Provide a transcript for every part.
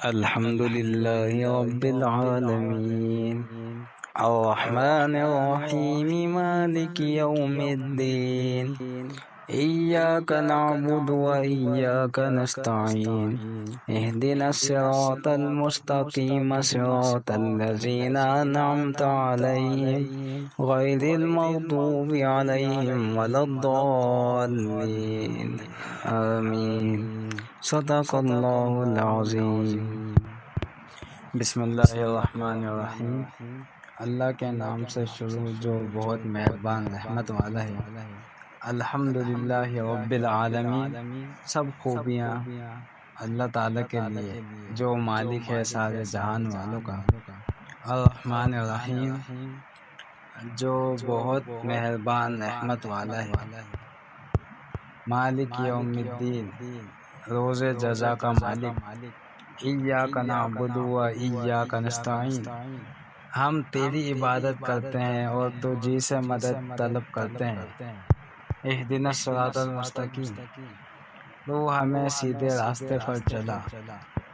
الحمد لله رب العالمين الرحمن الرحيم مالك يوم الدين إياك نعبد وإياك نستعين اهدنا الصراط المستقيم صراط الذين أنعمت عليهم غير المغضوب عليهم ولا الضالين آمين صدق اللہ العظیم۔ بسم اللہ الرحمن الرحیم۔ اللہ کے نام سے شروع جو بہت مہربان رحمت والا ہے۔ الحمدللہ رب العالمین، سب خوبیاں اللہ تعالیٰ کے لیے جو مالک ہے سارے جہان والوں کا۔ الرحمن الرحیم، جو بہت مہربان رحمت والا ہے۔ مالک یوم الدین، روز جزا کا مالک۔ ایاک نعبد و ایاک نستعین، ہم تیری عبادت کرتے ہیں اور تجھی سے مدد طلب کرتے ہیں۔ اہدنا الصراط المستقیم، تو ہمیں سیدھے راستے پر چلا۔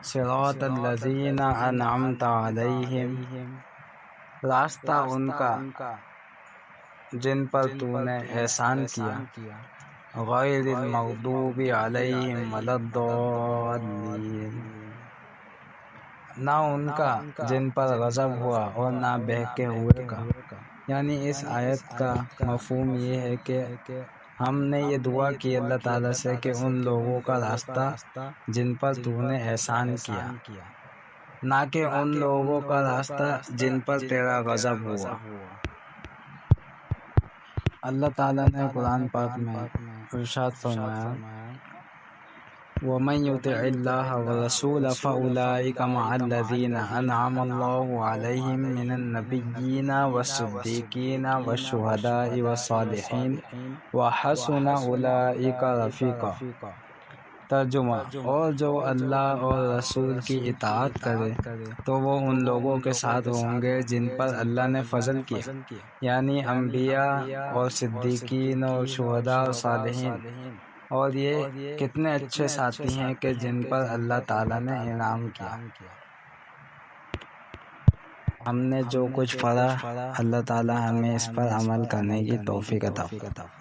صراط الذین انعمت علیہم، راستہ ان کا جن پر تو نے احسان کیا۔ غیر المغضوب علیہم ولا الضالین، نہ ان کا جن پر غضب ہوا اور نہ بہکے ہوئے کا۔ یعنی اس آیت کا مفہوم یہ ہے کہ ہم نے یہ دعا کی اللہ تعالیٰ سے کہ ان لوگوں کا راستہ جن پر تو نے احسان کیا، نہ کہ ان لوگوں کا راستہ جن پر تیرا غضب ہوا۔ اللہ تعالیٰ نے قرآن پاک میں ارشاد فرمایا، وَمَن يُطِعِ اللَّهَ وَالرَّسُولَ فَأُولَٰئِكَ مَعَ الَّذِينَ أَنْعَمَ اللَّهُ عَلَيْهِم مِّنَ النَّبِيِّينَ وَالصِّدِّيقِينَ وَالشُّهَدَاءِ وَالصَّالِحِينَ وَحَسُنَ أُولَٰئِكَ رَفِیقًا۔ ترجمہ، اور جو اللہ اور رسول کی اطاعت کرے تو وہ ان لوگوں کے ساتھ ہوں گے جن پر اللہ نے فضل کیا، یعنی انبیاء اور صدیقین اور شہداء اور صالحین۔ اور یہ کتنے اچھے ساتھی ہیں کہ جن پر اللہ تعالیٰ نے انعام کیا۔ ہم نے جو کچھ پڑھا، اللہ تعالیٰ ہمیں اس پر عمل کرنے کی توفیق عطا فرمائے۔